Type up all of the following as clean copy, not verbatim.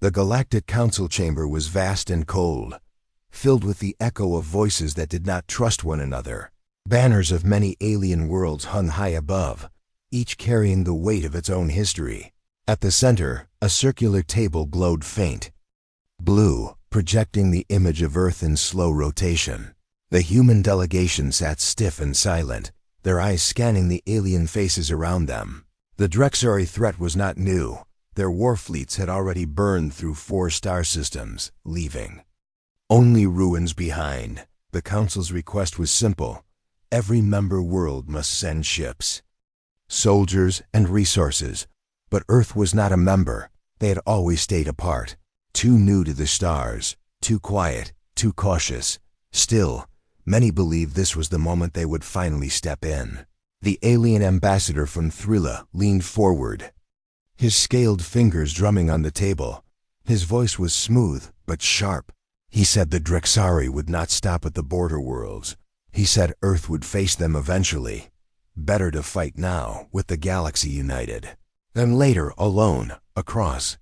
The Galactic Council chamber was vast and cold, filled with the echo of voices that did not trust one another. Banners of many alien worlds hung high above, each carrying the weight of its own history. At the center, a circular table glowed faint, blue, projecting the image of Earth in slow rotation. The human delegation sat stiff and silent, their eyes scanning the alien faces around them. The Drexari threat was not new. Their war fleets had already burned through 4 star systems, leaving only ruins behind. The Council's request was simple. Every member world must send ships, soldiers, and resources. But Earth was not a member. They had always stayed apart. Too new to the stars, too quiet, too cautious. Still, many believed this was the moment they would finally step in. The alien ambassador from Thrilla leaned forward, his scaled fingers drumming on the table. His voice was smooth but sharp. He said the Drexari would not stop at the border worlds. He said Earth would face them eventually. Better to fight now, with the galaxy united, than later alone, across.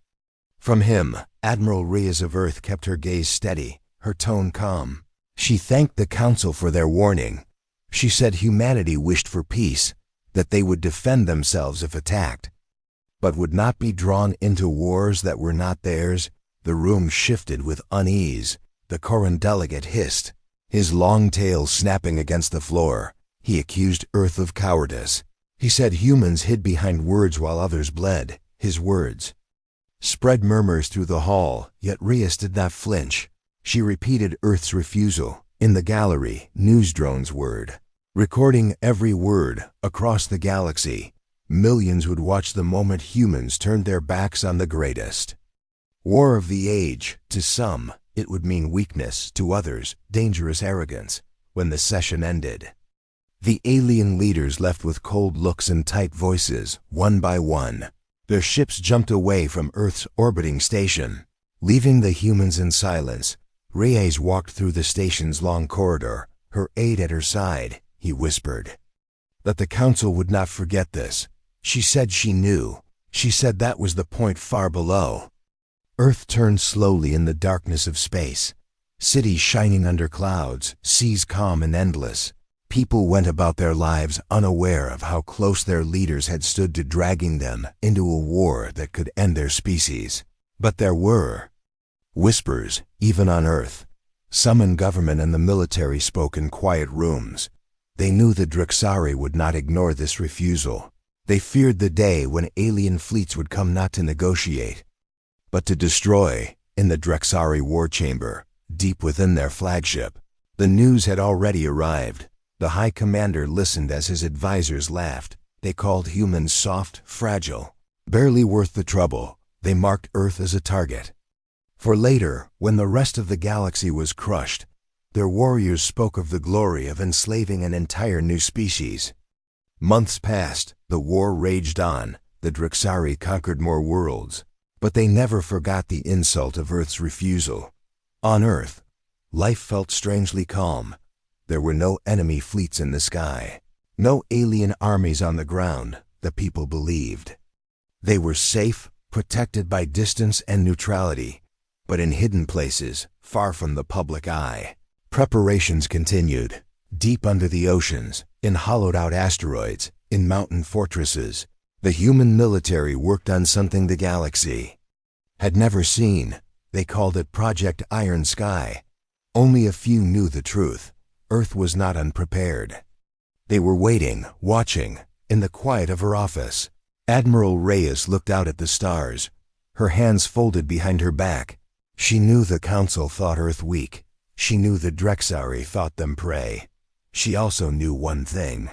From him, Admiral Reyes of Earth kept her gaze steady, her tone calm. She thanked the Council for their warning. She said humanity wished for peace, that they would defend themselves if attacked, but would not be drawn into wars that were not theirs. The room shifted with unease. The Corran delegate hissed, his long tail snapping against the floor. He accused Earth of cowardice. He said humans hid behind words while others bled. His words spread murmurs through the hall, yet Reyes did not flinch. She repeated Earth's refusal. In the gallery, news drones word, recording every word across the galaxy. Millions would watch the moment humans turned their backs on the greatest. War of the age. To some, it would mean weakness. To others, dangerous arrogance. When the session ended, the alien leaders left with cold looks and tight voices, one by one. Their ships jumped away from Earth's orbiting station, leaving the humans in silence. Reyes walked through the station's long corridor, her aide at her side. He whispered that the Council would not forget this. She said she knew. She said that was the point far below. Earth turned slowly in the darkness of space. Cities shining under clouds, seas calm and endless. People went about their lives unaware of how close their leaders had stood to dragging them into a war that could end their species. But there were whispers, even on Earth. Some in government and the military spoke in quiet rooms. They knew the Drexari would not ignore this refusal. They feared the day when alien fleets would come not to negotiate, but to destroy. In the Drexari war chamber, deep within their flagship, the news had already arrived. The High Commander listened as his advisors laughed. They called humans soft, fragile, barely worth the trouble. They marked Earth as a target. For later, when the rest of the galaxy was crushed, their warriors spoke of the glory of enslaving an entire new species. Months passed, the war raged on, the Drexari conquered more worlds, but they never forgot the insult of Earth's refusal. On Earth, life felt strangely calm. There were no enemy fleets in the sky, no alien armies on the ground. The people believed they were safe, protected by distance and neutrality, but in hidden places, far from the public eye. Preparations continued, deep under the oceans, in hollowed-out asteroids, in mountain fortresses. The human military worked on something the galaxy had never seen. They called it Project Iron Sky. Only a few knew the truth. Earth was not unprepared. They were waiting, watching, in the quiet of her office. Admiral Reyes looked out at the stars, her hands folded behind her back. She knew the Council thought Earth weak. She knew the Drexari thought them prey. She also knew one thing.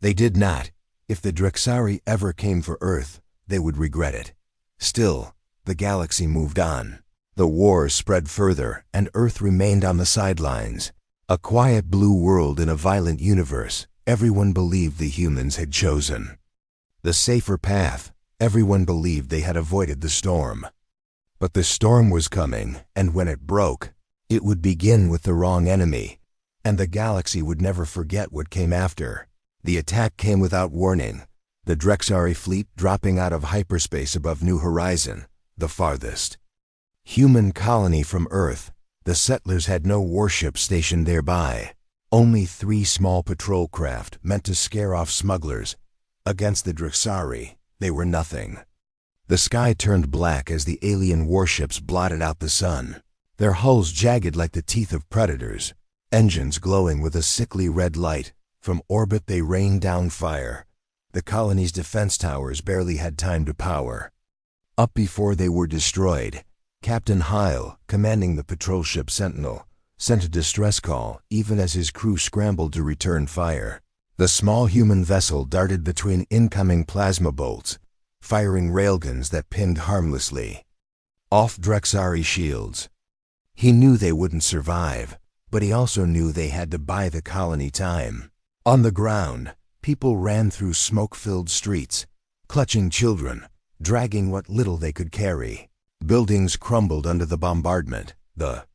They did not. If the Drexari ever came for Earth, they would regret it. Still, the galaxy moved on. The war spread further, and Earth remained on the sidelines. A quiet blue world in a violent universe. Everyone believed the humans had chosen the safer path. Everyone believed they had avoided the storm. But the storm was coming, and when it broke, it would begin with the wrong enemy, and the galaxy would never forget what came after. The attack came without warning. The Drexari fleet dropping out of hyperspace above New Horizon, the farthest Human colony from Earth. The settlers had no warships stationed nearby. Only 3 small patrol craft meant to scare off smugglers. Against the Drexari, they were nothing. The sky turned black as the alien warships blotted out the sun, their hulls jagged like the teeth of predators, engines glowing with a sickly red light. From orbit they rained down fire. The colony's defense towers barely had time to power. Up before they were destroyed, Captain Heil, commanding the patrol ship Sentinel, sent a distress call even as his crew scrambled to return fire. The small human vessel darted between incoming plasma bolts, firing railguns that pinged harmlessly off Drexari shields. He knew they wouldn't survive, but he also knew they had to buy the colony time. On the ground, people ran through smoke-filled streets, clutching children, dragging what little they could carry. Buildings crumbled under the bombardment. The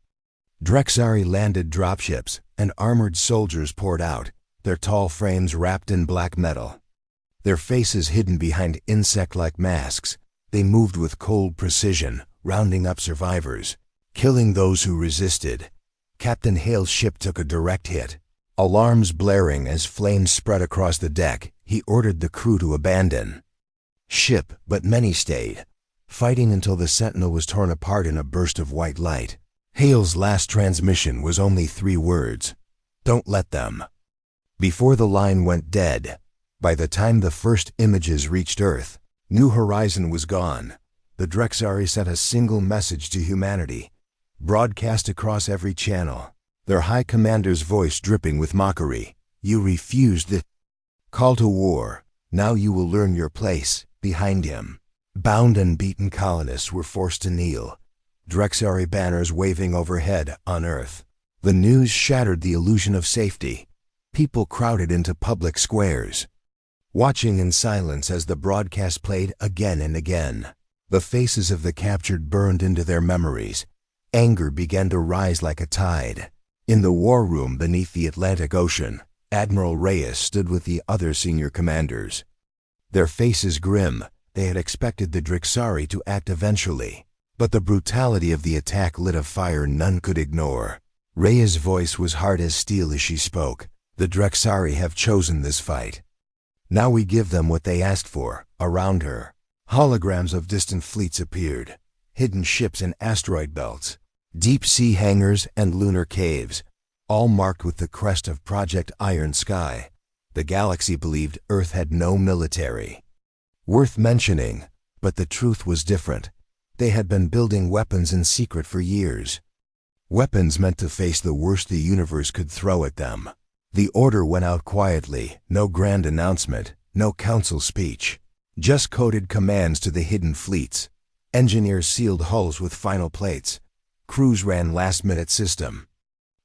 Drexari landed dropships, and armored soldiers poured out, their tall frames wrapped in black metal. Their faces hidden behind insect-like masks, they moved with cold precision, rounding up survivors, killing those who resisted. Captain Hale's ship took a direct hit. Alarms blaring as flames spread across the deck, he ordered the crew to abandon ship, but many stayed, fighting until the Sentinel was torn apart in a burst of white light. Hale's last transmission was only 3 words: "Don't let them." Before the line went dead, by the time the first images reached Earth, New Horizon was gone. The Drexari sent a single message to humanity, broadcast across every channel, their high commander's voice dripping with mockery. "You refused the call to war. Now you will learn your place behind him." Bound and beaten colonists were forced to kneel, Drexari banners waving overhead on Earth. The news shattered the illusion of safety. People crowded into public squares, watching in silence as the broadcast played again and again. The faces of the captured burned into their memories. Anger began to rise like a tide. In the war room beneath the Atlantic Ocean, Admiral Reyes stood with the other senior commanders. Their faces grim. They had expected the Drexari to act eventually, but the brutality of the attack lit a fire none could ignore. Reyes' voice was hard as steel as she spoke. "The Drexari have chosen this fight. Now we give them what they asked for." Around her, holograms of distant fleets appeared, hidden ships in asteroid belts, deep-sea hangars and lunar caves, all marked with the crest of Project Iron Sky. The galaxy believed Earth had no military worth mentioning, but the truth was different. They had been building weapons in secret for years. Weapons meant to face the worst the universe could throw at them. The order went out quietly, no grand announcement, no council speech. Just coded commands to the hidden fleets. Engineers sealed hulls with final plates. Crews ran last-minute system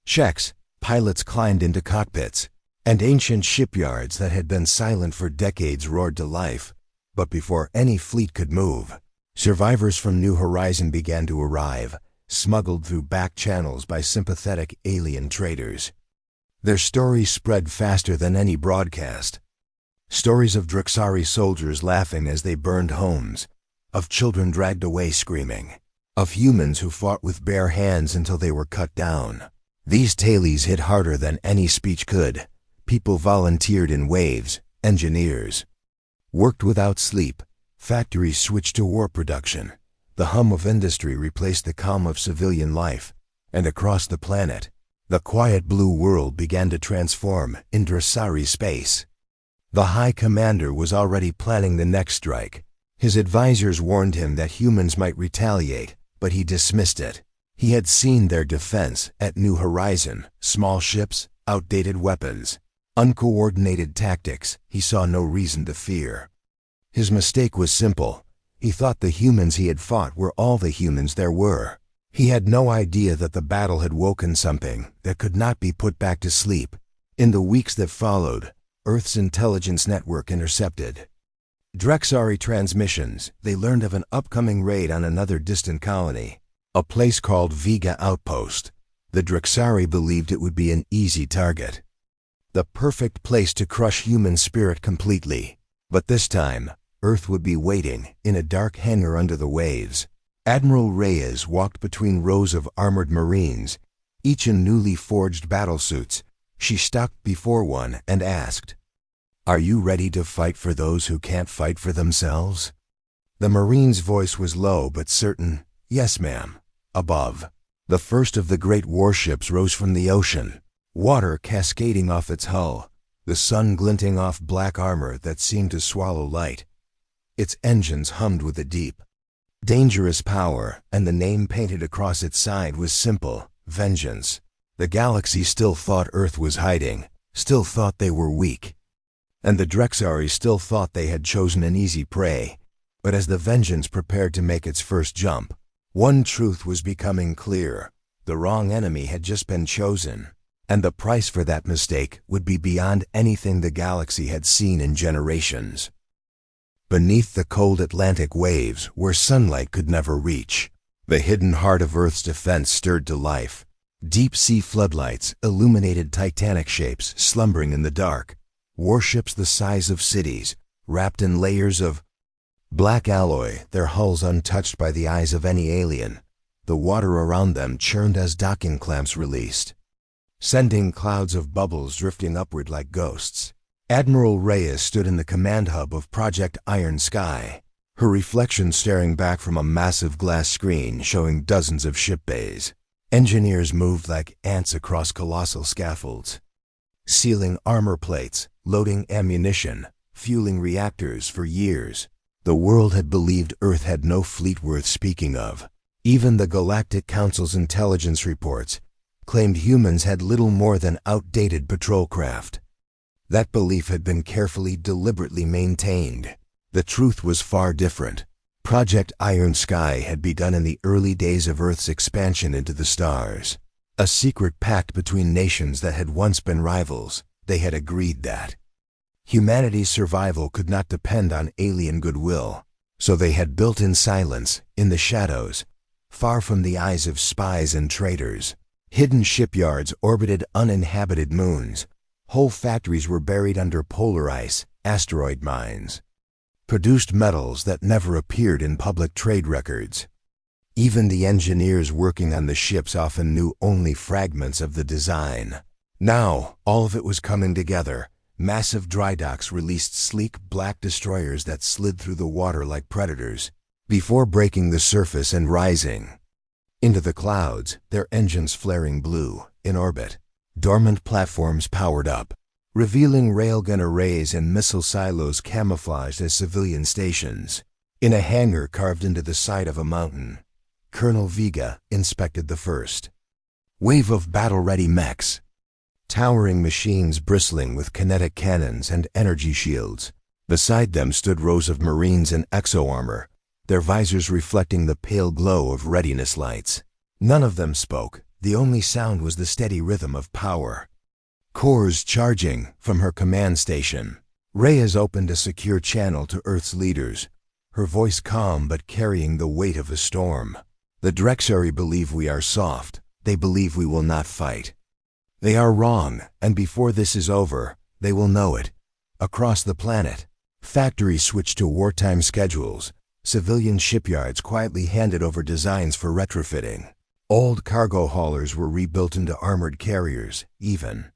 checks. Pilots climbed into cockpits. And ancient shipyards that had been silent for decades roared to life. But before any fleet could move, survivors from New Horizon began to arrive, smuggled through back channels by sympathetic alien traders. Their stories spread faster than any broadcast. Stories of Drexari soldiers laughing as they burned homes, of children dragged away screaming, of humans who fought with bare hands until they were cut down. These tales hit harder than any speech could. People volunteered in waves. Engineers worked without sleep. Factories switched to war production. The hum of industry replaced the calm of civilian life. And across the planet, the quiet blue world began to transform in Drexari space. The High Commander was already planning the next strike. His advisors warned him that humans might retaliate, but he dismissed it. He had seen their defense at New Horizon: small ships, outdated weapons, uncoordinated tactics. He saw no reason to fear. His mistake was simple. He thought the humans he had fought were all the humans there were. He had no idea that the battle had woken something that could not be put back to sleep. In the weeks that followed, Earth's intelligence network intercepted Drexari transmissions. They learned of an upcoming raid on another distant colony, a place called Vega Outpost. The Drexari believed it would be an easy target, the perfect place to crush human spirit completely. But this time, Earth would be waiting in a dark hangar under the waves. Admiral Reyes walked between rows of armored Marines, each in newly forged battlesuits. She stopped before one and asked, "Are you ready to fight for those who can't fight for themselves?" The Marine's voice was low but certain. "Yes, ma'am." Above, the first of the great warships rose from the ocean, water cascading off its hull, the sun glinting off black armor that seemed to swallow light. Its engines hummed with a deep, dangerous power, and the name painted across its side was simple: vengeance. The galaxy still thought Earth was hiding, still thought they were weak, and the Drexari still thought they had chosen an easy prey. But as the vengeance prepared to make its first jump, one truth was becoming clear: the wrong enemy had just been chosen, and the price for that mistake would be beyond anything the galaxy had seen in generations. Beneath the cold Atlantic waves, where sunlight could never reach, the hidden heart of Earth's defense stirred to life. Deep-sea floodlights illuminated titanic shapes slumbering in the dark, warships the size of cities, wrapped in layers of black alloy, their hulls untouched by the eyes of any alien. The water around them churned as docking clamps released, sending clouds of bubbles drifting upward like ghosts. Admiral Reyes stood in the command hub of Project Iron Sky, her reflection staring back from a massive glass screen showing dozens of ship bays. Engineers moved like ants across colossal scaffolds, sealing armor plates, loading ammunition, fueling reactors. For years, the world had believed Earth had no fleet worth speaking of. Even the Galactic Council's intelligence reports claimed humans had little more than outdated patrol craft. That belief had been carefully, deliberately maintained. The truth was far different. Project Iron Sky had begun in the early days of Earth's expansion into the stars. A secret pact between nations that had once been rivals. They had agreed that humanity's survival could not depend on alien goodwill. So they had built in silence, in the shadows, far from the eyes of spies and traitors. Hidden shipyards orbited uninhabited moons. Whole factories were buried under polar ice, asteroid mines, produced metals that never appeared in public trade records. Even the engineers working on the ships often knew only fragments of the design. Now, all of it was coming together. Massive dry docks released sleek black destroyers that slid through the water like predators, before breaking the surface and rising into the clouds, their engines flaring blue. In orbit, dormant platforms powered up, revealing railgun arrays and missile silos camouflaged as civilian stations. In a hangar carved into the side of a mountain, Colonel Vega inspected the first wave of battle-ready mechs, towering machines bristling with kinetic cannons and energy shields. Beside them stood rows of Marines in exo-armor, their visors reflecting the pale glow of readiness lights. None of them spoke. The only sound was the steady rhythm of power. Cores charging from her command station. Reyes opened a secure channel to Earth's leaders, her voice calm but carrying the weight of a storm. The Drexari believe we are soft. They believe we will not fight. They are wrong, and before this is over, they will know it. Across the planet, factories switched to wartime schedules. Civilian shipyards quietly handed over designs for retrofitting. Old cargo haulers were rebuilt into armored carriers. Even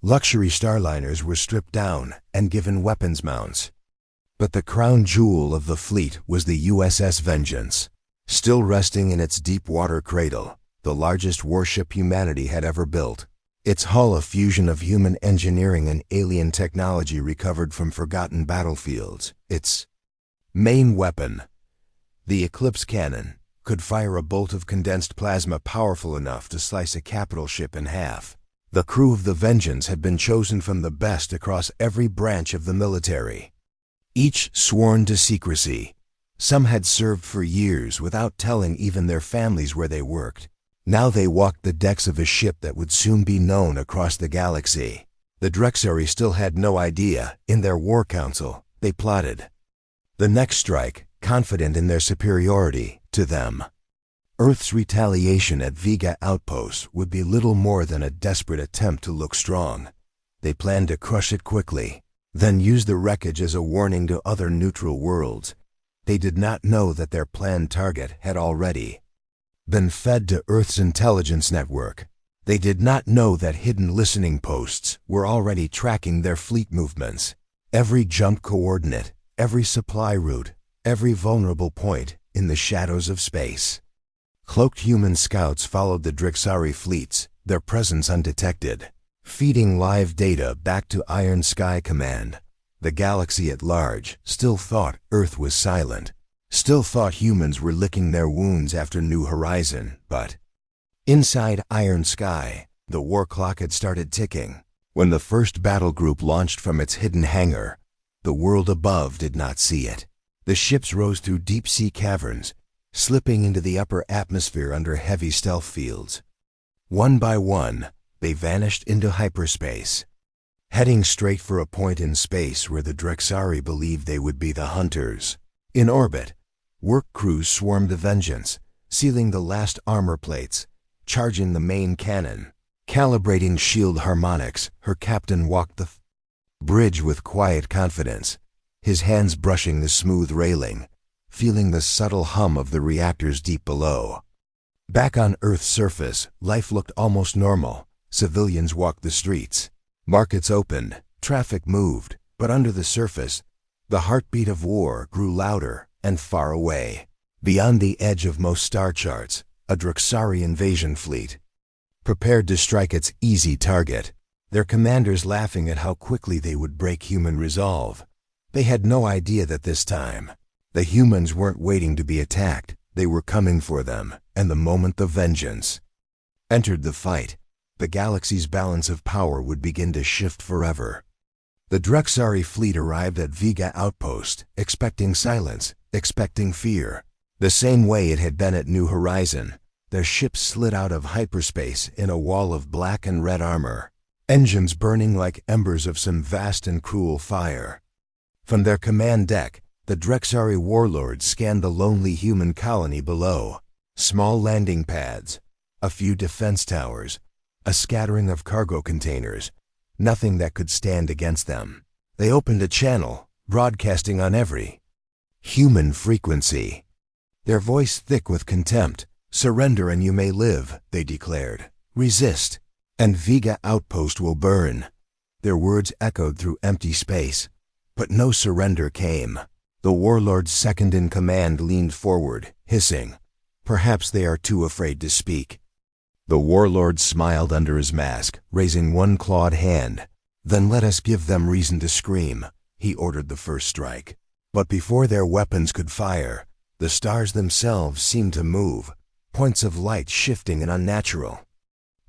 luxury starliners were stripped down and given weapons mounts. But the crown jewel of the fleet was the USS Vengeance, still resting in its deep water cradle, the largest warship humanity had ever built. Its hull, a fusion of human engineering and alien technology recovered from forgotten battlefields. Its main weapon, the Eclipse cannon, could fire a bolt of condensed plasma powerful enough to slice a capital ship in half. The crew of the Vengeance had been chosen from the best across every branch of the military, each sworn to secrecy. Some had served for years without telling even their families where they worked. Now they walked the decks of a ship that would soon be known across the galaxy. The Drexari still had no idea. In their war council, they plotted the next strike, confident in their superiority to them. Earth's retaliation at Vega Outpost would be little more than a desperate attempt to look strong. They planned to crush it quickly, then use the wreckage as a warning to other neutral worlds. They did not know that their planned target had already been fed to Earth's intelligence network. They did not know that hidden listening posts were already tracking their fleet movements. Every jump coordinate, every supply route, every vulnerable point in the shadows of space. Cloaked human scouts followed the Drixari fleets, their presence undetected, feeding live data back to Iron Sky Command. The galaxy at large still thought Earth was silent, still thought humans were licking their wounds after New Horizon, but inside Iron Sky, the war clock had started ticking. When the first battle group launched from its hidden hangar, the world above did not see it. The ships rose through deep-sea caverns, slipping into the upper atmosphere under heavy stealth fields. One by one, they vanished into hyperspace, heading straight for a point in space where the Drexari believed they would be the hunters. In orbit, work crews swarmed the Vengeance, sealing the last armor plates, charging the main cannon, calibrating shield harmonics. Her captain walked the bridge with quiet confidence, his hands brushing the smooth railing, feeling the subtle hum of the reactors deep below. Back on Earth's surface, life looked almost normal. Civilians walked the streets. Markets opened, traffic moved, but under the surface, the heartbeat of war grew louder and far away. Beyond the edge of most star charts, a Drexari invasion fleet, prepared to strike its easy target, their commanders laughing at how quickly they would break human resolve. They had no idea that this time, the humans weren't waiting to be attacked, they were coming for them, and the moment the Vengeance entered the fight, the galaxy's balance of power would begin to shift forever. The Drexari fleet arrived at Vega Outpost, expecting silence, expecting fear. The same way it had been at New Horizon, their ships slid out of hyperspace in a wall of black and red armor, engines burning like embers of some vast and cruel fire. From their command deck, the Drexari warlords scanned the lonely human colony below. Small landing pads, a few defense towers, a scattering of cargo containers, nothing that could stand against them. They opened a channel, broadcasting on every human frequency, their voice thick with contempt. "Surrender and you may live," they declared. "Resist, and Vega Outpost will burn." Their words echoed through empty space, but no surrender came. The warlord's second-in-command leaned forward, hissing, "Perhaps they are too afraid to speak." The warlord smiled under his mask, raising one clawed hand. "Then let us give them reason to scream," he ordered the first strike. But before their weapons could fire, the stars themselves seemed to move, points of light shifting in unnatural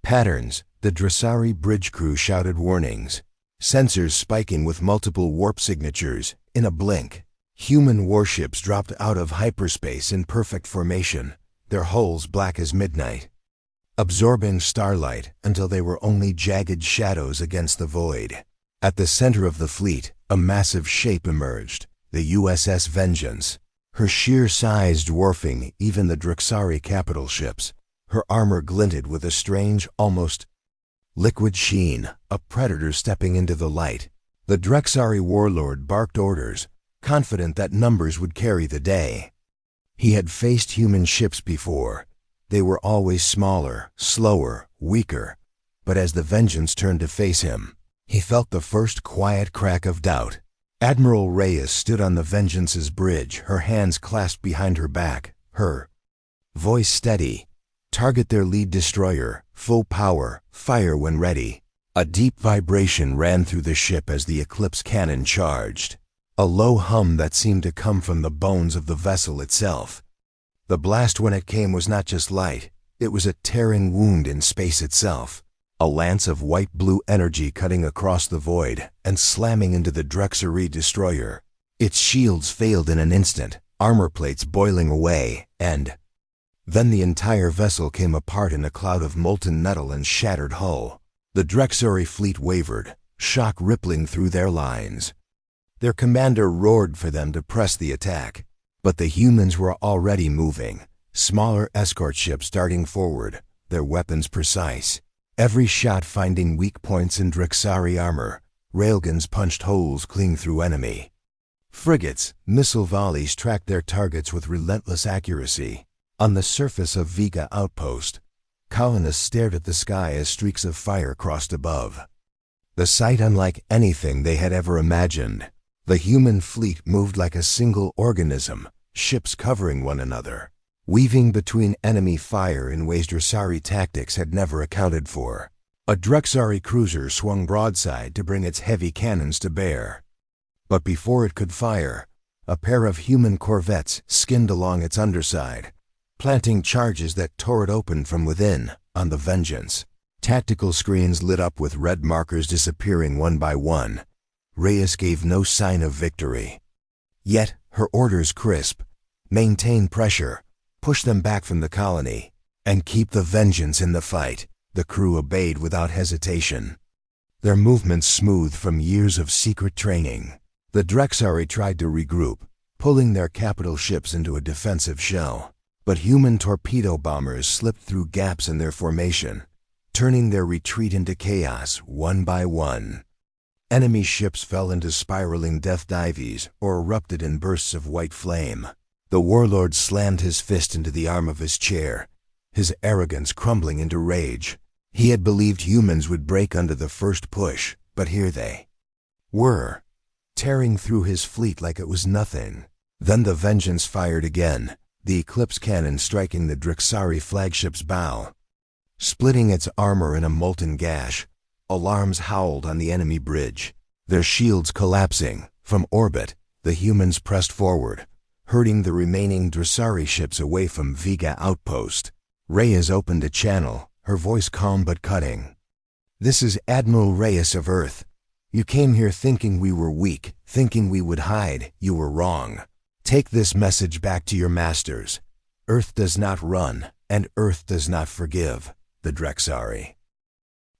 patterns. The Drexari bridge crew shouted warnings, sensors spiking with multiple warp signatures. In a blink, human warships dropped out of hyperspace in perfect formation, their hulls black as midnight, absorbing starlight until they were only jagged shadows against the void. At the center of the fleet, a massive shape emerged, the USS Vengeance, her sheer size dwarfing even the Drexari capital ships. Her armor glinted with a strange, almost liquid sheen, a predator stepping into the light. The Drexari warlord barked orders, confident that numbers would carry the day. He had faced human ships before. They were always smaller, slower, weaker. But as the Vengeance turned to face him, he felt the first quiet crack of doubt. Admiral Reyes stood on the Vengeance's bridge, her hands clasped behind her back, her voice steady. "Target their lead destroyer, full power, fire when ready." A deep vibration ran through the ship as the Eclipse cannon charged, a low hum that seemed to come from the bones of the vessel itself. The blast when it came was not just light, it was a tearing wound in space itself, a lance of white-blue energy cutting across the void and slamming into the Drexari destroyer. Its shields failed in an instant, armor plates boiling away, and then the entire vessel came apart in a cloud of molten metal and shattered hull. The Drexari fleet wavered, shock rippling through their lines. Their commander roared for them to press the attack, but the humans were already moving, smaller escort ships darting forward, their weapons precise, every shot finding weak points in Drexari armor. Railguns punched holes clean through enemy Frigates, missile volleys tracked their targets with relentless accuracy. On the surface of Vega Outpost, colonists stared at the sky as streaks of fire crossed above. The sight unlike anything they had ever imagined. The human fleet moved like a single organism, ships covering one another, weaving between enemy fire in ways Dressari tactics had never accounted for. A Drexari cruiser swung broadside to bring its heavy cannons to bear. But before it could fire, a pair of human corvettes skinned along its underside, planting charges that tore it open from within on the Vengeance. Tactical screens lit up with red markers disappearing one by one. Reyes gave no sign of victory. Yet, her orders crisp: maintain pressure, push them back from the colony, and keep the Vengeance in the fight. The crew obeyed without hesitation, their movements smooth from years of secret training. The Drexari tried to regroup, pulling their capital ships into a defensive shell. But human torpedo bombers slipped through gaps in their formation, turning their retreat into chaos one by one. Enemy ships fell into spiraling death dives or erupted in bursts of white flame. The warlord slammed his fist into the arm of his chair, his arrogance crumbling into rage. He had believed humans would break under the first push, but here they were, tearing through his fleet like it was nothing. Then the Vengeance fired again, the Eclipse cannon striking the Drexari flagship's bow, splitting its armor in a molten gash. Alarms howled on the enemy bridge, their shields collapsing. From orbit, the humans pressed forward, herding the remaining Dressari ships away from Vega Outpost. Reyes opened a channel, her voice calm but cutting. "This is Admiral Reyes of Earth. You came here thinking we were weak, thinking we would hide. You were wrong. Take this message back to your masters. Earth does not run, and Earth does not forgive." The Drexari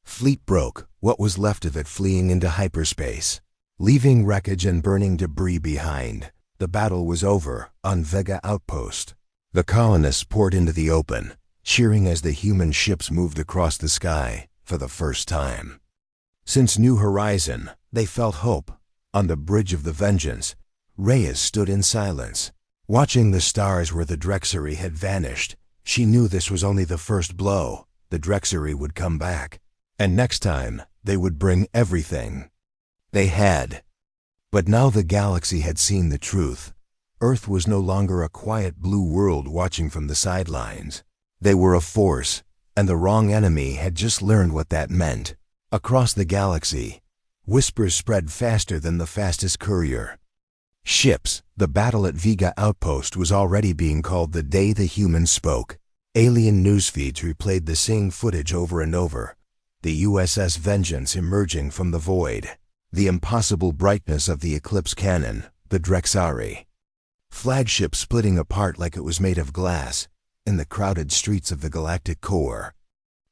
fleet broke, what was left of it fleeing into hyperspace, leaving wreckage and burning debris behind. The battle was over on Vega Outpost. The colonists poured into the open, cheering as the human ships moved across the sky for the first time. Since New Horizon, they felt hope. On the bridge of the Vengeance, Reyes stood in silence, watching the stars where the Drexari had vanished. She knew this was only the first blow. The Drexari would come back, and next time they would bring everything. They had. But now the galaxy had seen the truth. Earth was no longer a quiet blue world watching from the sidelines. They were a force, and the wrong enemy had just learned what that meant. Across the galaxy, whispers spread faster than the fastest courier. Ships, the battle at Vega Outpost was already being called the day the humans spoke. Alien newsfeeds replayed the same footage over and over. The USS Vengeance emerging from the void. The impossible brightness of the Eclipse cannon, the Drexari. Flagship splitting apart like it was made of glass in the crowded streets of the Galactic Core.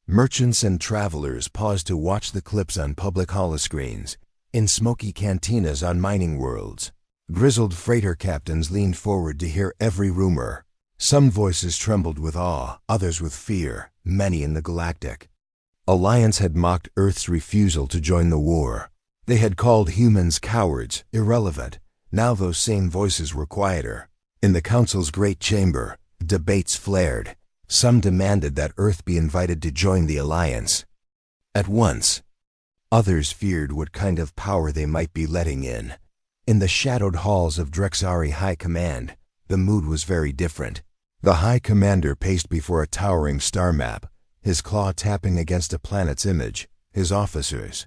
Merchants and travelers paused to watch the clips on public holoscreens, in smoky cantinas on mining worlds. Grizzled freighter captains leaned forward to hear every rumor. Some voices trembled with awe, others with fear. Many in the Galactic Alliance had mocked Earth's refusal to join the war. They had called humans cowards, irrelevant. Now those same voices were quieter. In the Council's great chamber, debates flared. Some demanded that Earth be invited to join the Alliance at once. Others feared what kind of power they might be letting in. In the shadowed halls of Drexari High Command, the mood was very different. The High Commander paced before a towering star map, his claw tapping against a planet's image. His officers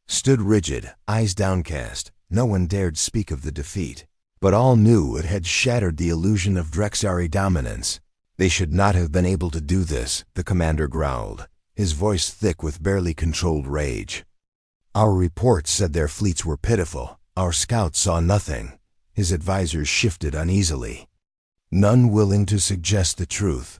stood rigid, eyes downcast. No one dared speak of the defeat, but all knew it had shattered the illusion of Drexari dominance. They should not have been able to do this, the commander growled, his voice thick with barely controlled rage. Our reports said their fleets were pitiful. Our scouts saw nothing. His advisors shifted uneasily, none willing to suggest the truth,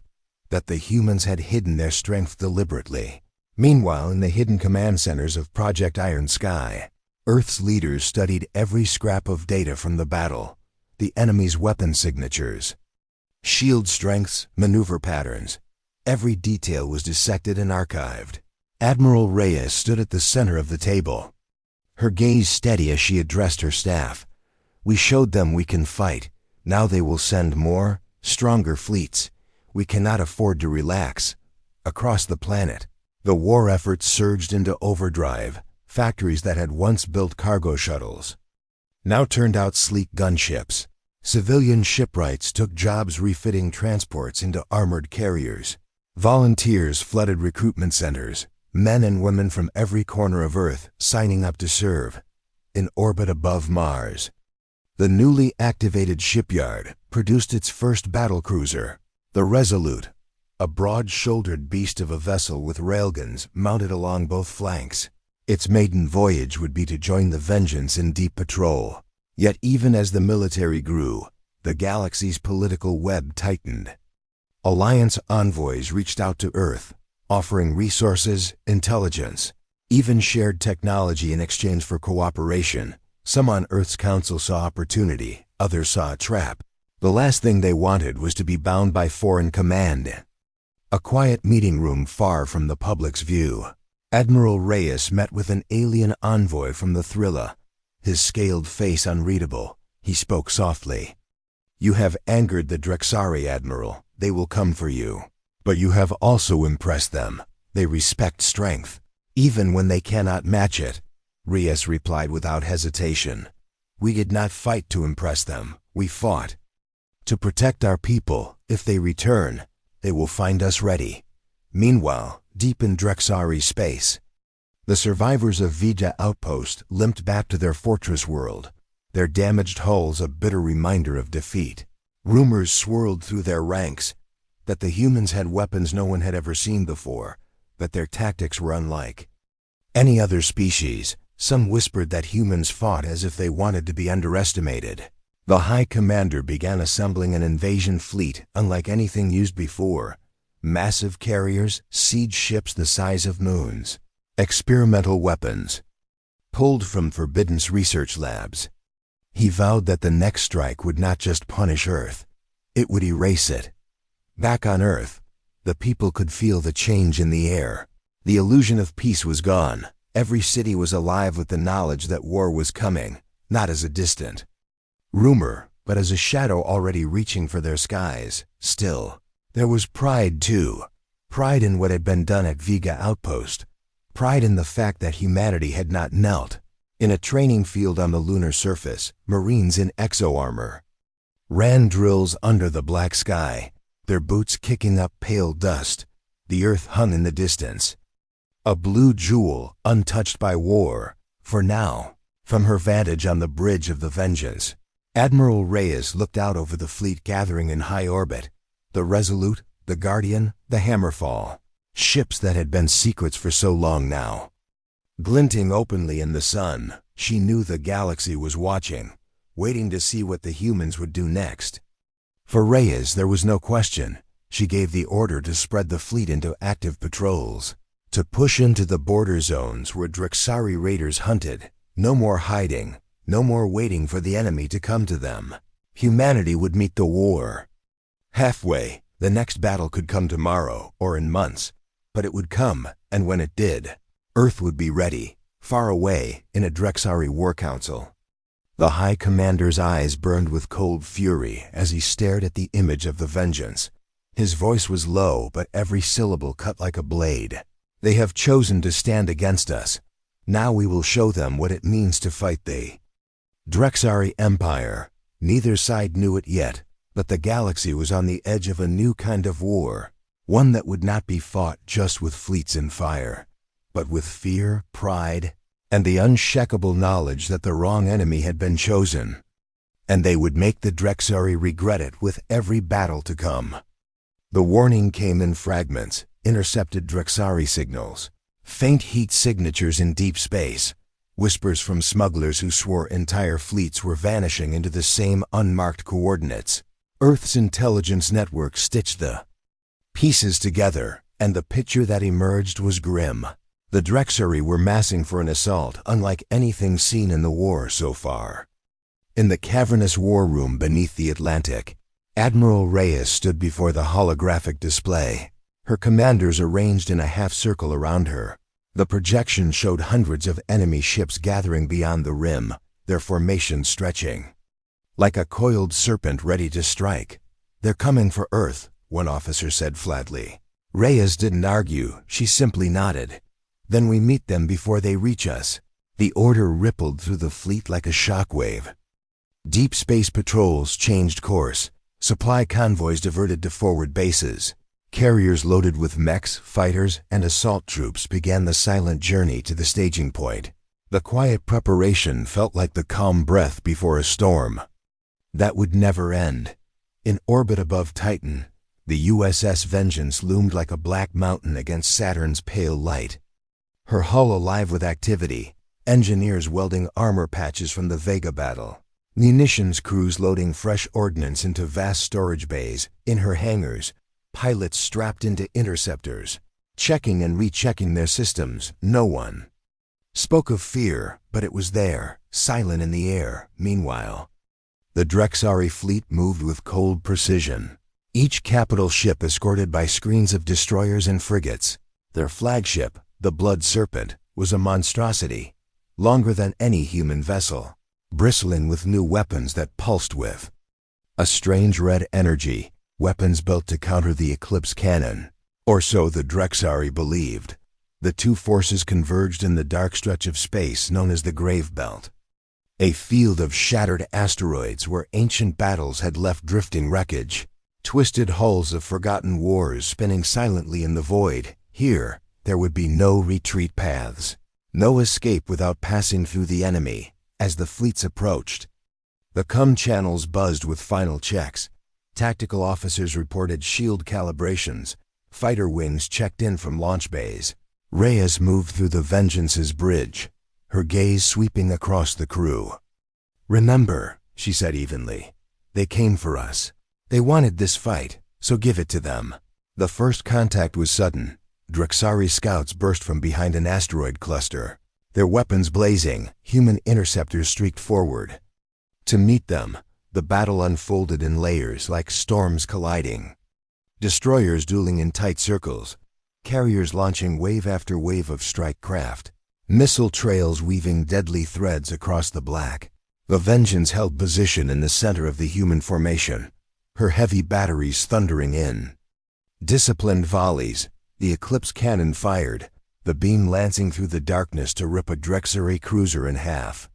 that the humans had hidden their strength deliberately. Meanwhile, in the hidden command centers of Project Iron Sky, Earth's leaders studied every scrap of data from the battle, the enemy's weapon signatures, shield strengths, maneuver patterns. Every detail was dissected and archived. Admiral Reyes stood at the center of the table, her gaze steady as she addressed her staff. We showed them we can fight. Now they will send more, stronger fleets. We cannot afford to relax. Across the planet, the war effort surged into overdrive. Factories that had once built cargo shuttles now turned out sleek gunships. Civilian shipwrights took jobs refitting transports into armored carriers. Volunteers flooded recruitment centers, men and women from every corner of Earth signing up to serve. In orbit above Mars, the newly activated shipyard produced its first battlecruiser, the Resolute, a broad-shouldered beast of a vessel with railguns mounted along both flanks. Its maiden voyage would be to join the Vengeance in deep patrol. Yet even as the military grew, the galaxy's political web tightened. Alliance envoys reached out to Earth, offering resources, intelligence, even shared technology in exchange for cooperation. Some on Earth's council saw opportunity, others saw a trap. The last thing they wanted was to be bound by foreign command. A quiet meeting room far from the public's view. Admiral Reyes met with an alien envoy from the Thrilla. His scaled face unreadable, he spoke softly. "You have angered the Drexari, Admiral. They will come for you. But you have also impressed them. They respect strength, even when they cannot match it." Reyes replied without hesitation. "We did not fight to impress them. We fought to protect our people. If they return, they will find us ready." Meanwhile, deep in Drexari space, the survivors of Vega Outpost limped back to their fortress world, their damaged hulls a bitter reminder of defeat. Rumors swirled through their ranks that the humans had weapons no one had ever seen before, but their tactics were unlike any other species. Some whispered that humans fought as if they wanted to be underestimated. The High Commander began assembling an invasion fleet unlike anything used before. Massive carriers, siege ships the size of moons, experimental weapons, pulled from forbidden research labs. He vowed that the next strike would not just punish Earth, it would erase it. Back on Earth, the people could feel the change in the air. The illusion of peace was gone. Every city was alive with the knowledge that war was coming, not as a distant rumor, but as a shadow already reaching for their skies. Still, there was pride too. Pride in what had been done at Vega Outpost. Pride in the fact that humanity had not knelt. In a training field on the lunar surface, Marines in exo-armor ran drills under the black sky, their boots kicking up pale dust. The Earth hung in the distance, a blue jewel untouched by war, for now. From her vantage on the bridge of the Vengeance, Admiral Reyes looked out over the fleet gathering in high orbit. The Resolute, the Guardian, the Hammerfall. Ships that had been secrets for so long now. Glinting openly in the sun, she knew the galaxy was watching, waiting to see what the humans would do next. For Reyes, there was no question. She gave the order to spread the fleet into active patrols, to push into the border zones where Drexari raiders hunted. No more hiding, no more waiting for the enemy to come to them. Humanity would meet the war halfway. The next battle could come tomorrow or in months, but it would come, and when it did, Earth would be ready, far away in a Drexari war council. The High Commander's eyes burned with cold fury as he stared at the image of the Vengeance. His voice was low, but every syllable cut like a blade. "They have chosen to stand against us. Now we will show them what it means to fight the Drexari Empire." Neither side knew it yet, but the galaxy was on the edge of a new kind of war, one that would not be fought just with fleets and fire, but with fear, pride, and the unshakable knowledge that the wrong enemy had been chosen. And they would make the Drexari regret it with every battle to come. The warning came in fragments, intercepted Drexari signals, faint heat signatures in deep space, whispers from smugglers who swore entire fleets were vanishing into the same unmarked coordinates. Earth's intelligence network stitched the pieces together, and the picture that emerged was grim. The Drexari were massing for an assault unlike anything seen in the war so far. In the cavernous war room beneath the Atlantic, Admiral Reyes stood before the holographic display, her commanders arranged in a half-circle around her. The projection showed hundreds of enemy ships gathering beyond the rim, their formations stretching like a coiled serpent ready to strike. "They're coming for Earth," one officer said flatly. Reyes didn't argue, she simply nodded. "Then we meet them before they reach us." The order rippled through the fleet like a shockwave. Deep space patrols changed course. Supply convoys diverted to forward bases. Carriers loaded with mechs, fighters, and assault troops began the silent journey to the staging point. The quiet preparation felt like the calm breath before a storm that would never end. In orbit above Titan, the USS Vengeance loomed like a black mountain against Saturn's pale light. Her hull alive with activity, engineers welding armor patches from the Vega battle, munitions crews loading fresh ordnance into vast storage bays. In her hangars, pilots strapped into interceptors, checking and rechecking their systems. No one spoke of fear, but it was there, silent in the air. Meanwhile, the Drexari fleet moved with cold precision. Each capital ship escorted by screens of destroyers and frigates. Their flagship, the Blood Serpent, was a monstrosity, longer than any human vessel, bristling with new weapons that pulsed with a strange red energy, weapons built to counter the Eclipse cannon. Or so the Drexari believed. The two forces converged in the dark stretch of space known as the Grave Belt, a field of shattered asteroids where ancient battles had left drifting wreckage, twisted hulls of forgotten wars spinning silently in the void. Here, there would be no retreat paths, no escape without passing through the enemy. As the fleets approached, the comm channels buzzed with final checks. Tactical officers reported shield calibrations. Fighter wings checked in from launch bays. Reyes moved through the Vengeance's bridge, her gaze sweeping across the crew. "Remember," she said evenly, "they came for us. They wanted this fight, so give it to them." The first contact was sudden. Drexari scouts burst from behind an asteroid cluster, their weapons blazing. Human interceptors streaked forward. To meet them, the battle unfolded in layers like storms colliding. Destroyers dueling in tight circles, carriers launching wave after wave of strike craft, missile trails weaving deadly threads across the black. The Vengeance held position in the center of the human formation, her heavy batteries thundering in. Disciplined volleys, the Eclipse cannon fired, the beam lancing through the darkness to rip a Drexari cruiser in half.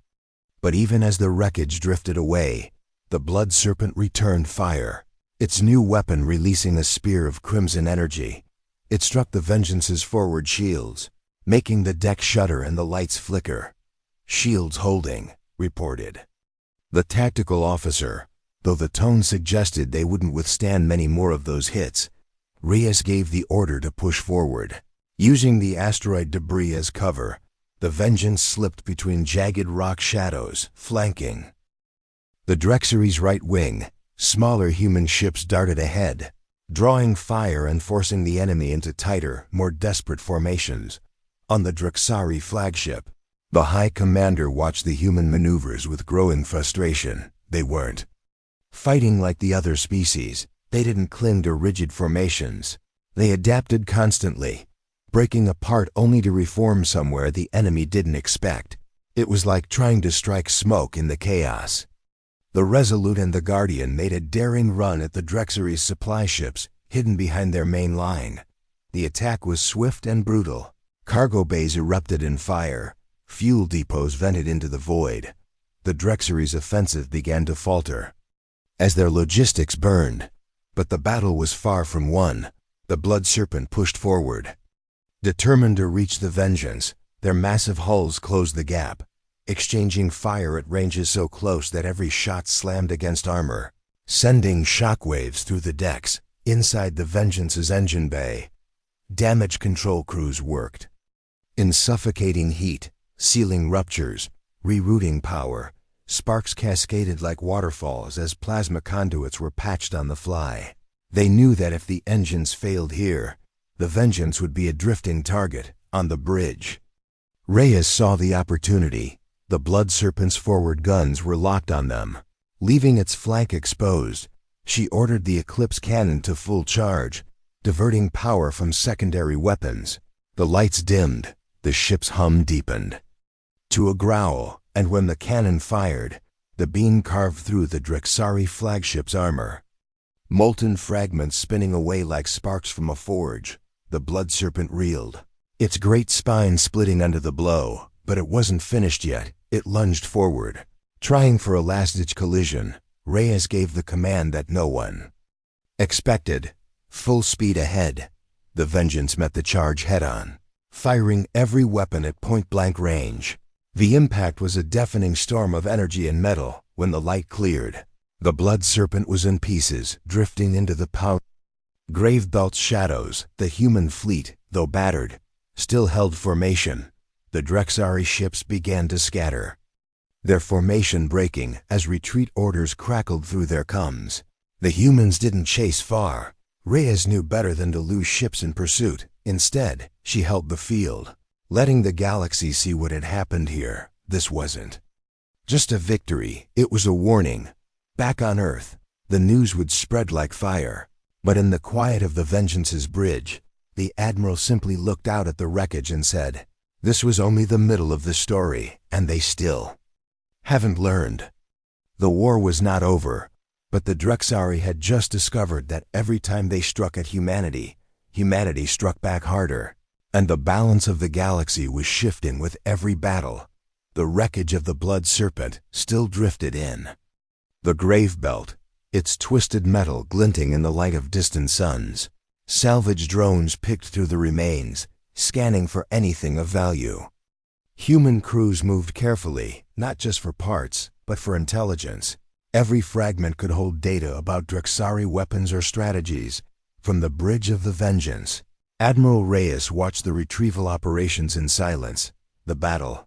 But even as the wreckage drifted away, the Blood Serpent returned fire, its new weapon releasing a spear of crimson energy. It struck the Vengeance's forward shields, making the deck shudder and the lights flicker. "Shields holding," reported the tactical officer, though the tone suggested they wouldn't withstand many more of those hits. Reyes gave the order to push forward. Using the asteroid debris as cover, the Vengeance slipped between jagged rock shadows, flanking the Drexari's right wing. Smaller human ships darted ahead, drawing fire and forcing the enemy into tighter, more desperate formations. On the Drexari flagship, the High Commander watched the human maneuvers with growing frustration. They weren't fighting like the other species. They didn't cling to rigid formations. They adapted constantly, breaking apart only to reform somewhere the enemy didn't expect. It was like trying to strike smoke in the chaos. The Resolute and the Guardian made a daring run at the Drexari's supply ships, hidden behind their main line. The attack was swift and brutal. Cargo bays erupted in fire. Fuel depots vented into the void. The Drexari's offensive began to falter as their logistics burned. But the battle was far from won. The Blood Serpent pushed forward, determined to reach the Vengeance. Their massive hulls closed the gap, exchanging fire at ranges so close that every shot slammed against armor, sending shockwaves through the decks. Inside the Vengeance's engine bay, damage control crews worked in suffocating heat, sealing ruptures, rerouting power. Sparks cascaded like waterfalls as plasma conduits were patched on the fly. They knew that if the engines failed here, the Vengeance would be a drifting target on the bridge. Reyes saw the opportunity. The Blood Serpent's forward guns were locked on them. Leaving its flank exposed, she ordered the Eclipse cannon to full charge, diverting power from secondary weapons. The lights dimmed, the ship's hum deepened to a growl, and when the cannon fired, The beam carved through the Drexari flagship's armor. Molten fragments spinning away like sparks from a forge, the blood serpent reeled, its great spine splitting under the blow. But it wasn't finished yet. It lunged forward. Trying for a last-ditch collision, Reyes gave the command that no one expected. Full speed ahead. The Vengeance met the charge head-on, firing every weapon at point-blank range. The impact was a deafening storm of energy and metal. When the light cleared, the blood serpent was in pieces, drifting into the Gravebelt's shadows. The human fleet, though battered, still held formation. The Drexari ships began to scatter, their formation breaking as retreat orders crackled through their comms. The humans didn't chase far. Reyes knew better than to lose ships in pursuit. Instead, she held the field, letting the galaxy see what had happened here. This wasn't just a victory, it was a warning. Back on Earth, the news would spread like fire. But in the quiet of the Vengeance's bridge, the Admiral simply looked out at the wreckage and said, "This was only the middle of the story, and they still haven't learned." The war was not over, but the Drexari had just discovered that every time they struck at humanity, humanity struck back harder, and the balance of the galaxy was shifting with every battle. The wreckage of the Blood Serpent still drifted in. The Gravebelt, its twisted metal glinting in the light of distant suns. Salvage drones picked through the remains, scanning for anything of value. Human crews moved carefully, not just for parts, but for intelligence. Every fragment could hold data about Drexari weapons or strategies. From the bridge of the Vengeance, Admiral Reyes watched the retrieval operations in silence. The battle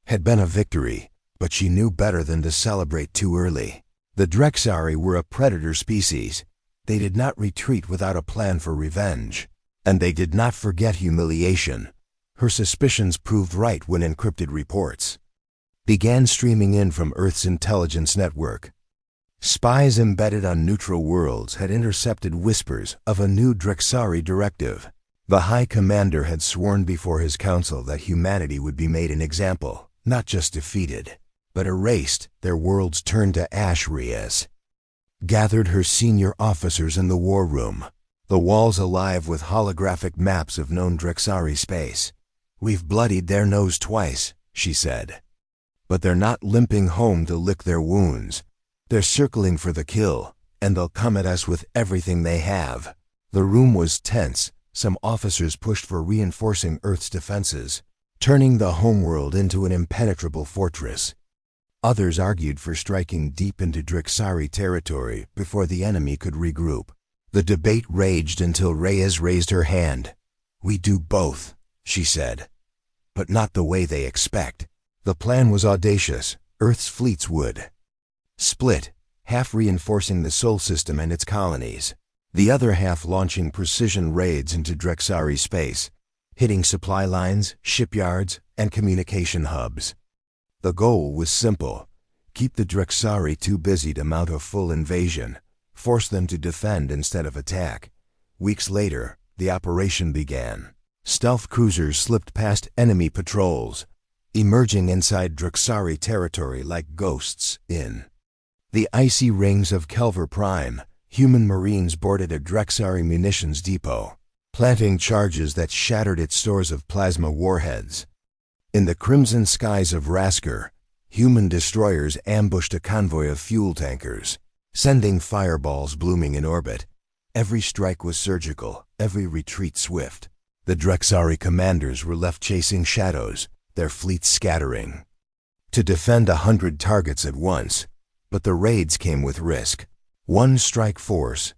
had been a victory, but she knew better than to celebrate too early. The Drexari were a predator species. They did not retreat without a plan for revenge. And they did not forget humiliation. Her suspicions proved right when encrypted reports began streaming in from Earth's intelligence network. Spies embedded on neutral worlds had intercepted whispers of a new Drexari directive. The High Commander had sworn before his council that humanity would be made an example, not just defeated, but erased. Their worlds turned to ash. Reyes gathered her senior officers in the war room, the walls alive with holographic maps of known Drexari space. "We've bloodied their nose twice," she said. "But they're not limping home to lick their wounds. They're circling for the kill, and they'll come at us with everything they have." The room was tense. Some officers pushed for reinforcing Earth's defenses, turning the homeworld into an impenetrable fortress. Others argued for striking deep into Drexari territory before the enemy could regroup. The debate raged until Reyes raised her hand. "We do both," she said. "But not the way they expect." The plan was audacious. Earth's fleets would split, half reinforcing the Sol system and its colonies, the other half launching precision raids into Drexari space, hitting supply lines, shipyards, and communication hubs. The goal was simple: keep the Drexari too busy to mount a full invasion, force them to defend instead of attack. Weeks later, the operation began. Stealth cruisers slipped past enemy patrols, emerging inside Drexari territory like ghosts in the icy rings of Kelver Prime. Human Marines boarded a Drexari munitions depot, planting charges that shattered its stores of plasma warheads. In the crimson skies of Rasker, human destroyers ambushed a convoy of fuel tankers, sending fireballs blooming in orbit. Every strike was surgical, every retreat swift. The Drexari commanders were left chasing shadows, their fleets scattering to defend 100 targets at once. But the raids came with risk. One strike force,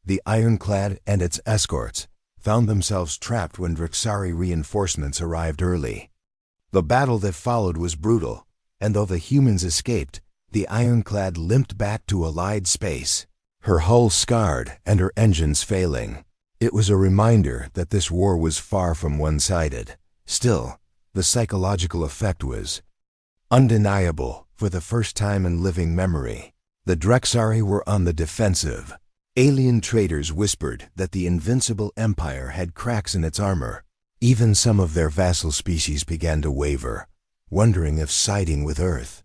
the Ironclad and its escorts, found themselves trapped when Drexari reinforcements arrived early. The battle that followed was brutal, and though the humans escaped, the Ironclad limped back to Allied space, her hull scarred and her engines failing. It was a reminder that this war was far from one-sided. Still, the psychological effect was undeniable. For the first time in living memory, the Drexari were on the defensive. Alien traders whispered that the invincible empire had cracks in its armor. Even some of their vassal species began to waver, wondering if siding with Earth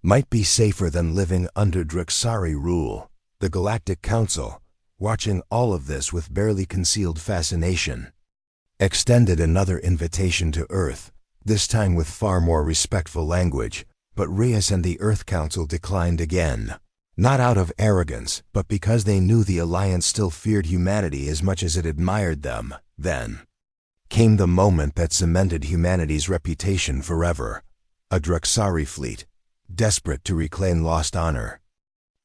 might be safer than living under Drexari rule. The Galactic Council, watching all of this with barely concealed fascination, extended another invitation to Earth, this time with far more respectful language, but Reyes and the Earth Council declined again. Not out of arrogance, but because they knew the Alliance still feared humanity as much as it admired them. Then came the moment that cemented humanity's reputation forever. A Drexari fleet, desperate to reclaim lost honor,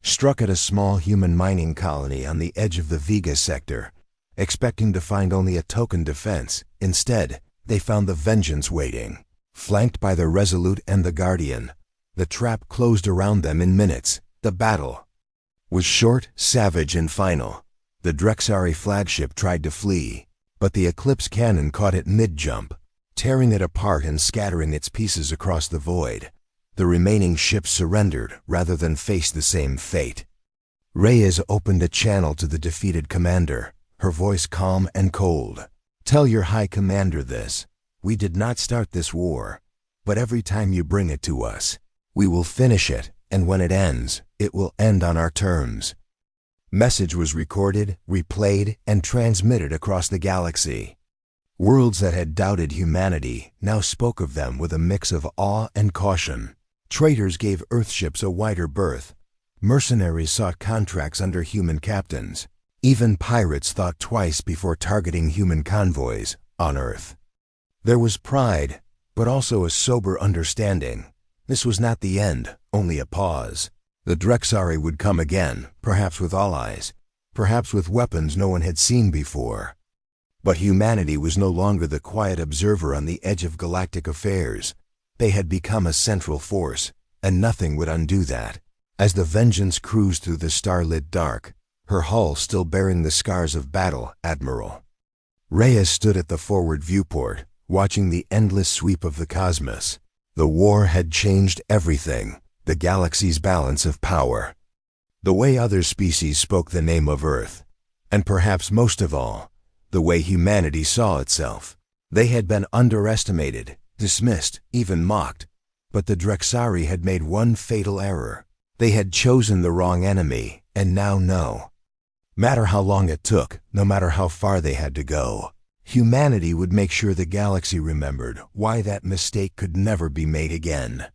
struck at a small human mining colony on the edge of the Vega sector, expecting to find only a token defense. Instead, they found the Vengeance waiting. Flanked by the Resolute and the Guardian, the trap closed around them in minutes. The battle was short, savage, and final. The Drexari flagship tried to flee, but the Eclipse cannon caught it mid-jump, tearing it apart and scattering its pieces across the void. The remaining ships surrendered rather than face the same fate. Reyes opened a channel to the defeated commander, her voice calm and cold. "Tell your High Commander this. We did not start this war, but every time you bring it to us, we will finish it, and when it ends, it will end on our terms." Message was recorded, replayed, and transmitted across the galaxy. Worlds that had doubted humanity now spoke of them with a mix of awe and caution. Traitors gave Earthships a wider berth. Mercenaries sought contracts under human captains. Even pirates thought twice before targeting human convoys on Earth. There was pride, but also a sober understanding. This was not the end, only a pause. The Drexari would come again, perhaps with allies, perhaps with weapons no one had seen before. But humanity was no longer the quiet observer on the edge of galactic affairs. They had become a central force, and nothing would undo that. As the Vengeance cruised through the starlit dark, her hull still bearing the scars of battle, Admiral Reyes stood at the forward viewport, watching the endless sweep of the cosmos. The war had changed everything, the galaxy's balance of power, the way other species spoke the name of Earth, and perhaps most of all, the way humanity saw itself. They had been underestimated, dismissed, even mocked, but the Drexari had made one fatal error. They had chosen the wrong enemy, and now no matter how long it took, no matter how far they had to go, humanity would make sure the galaxy remembered why that mistake could never be made again.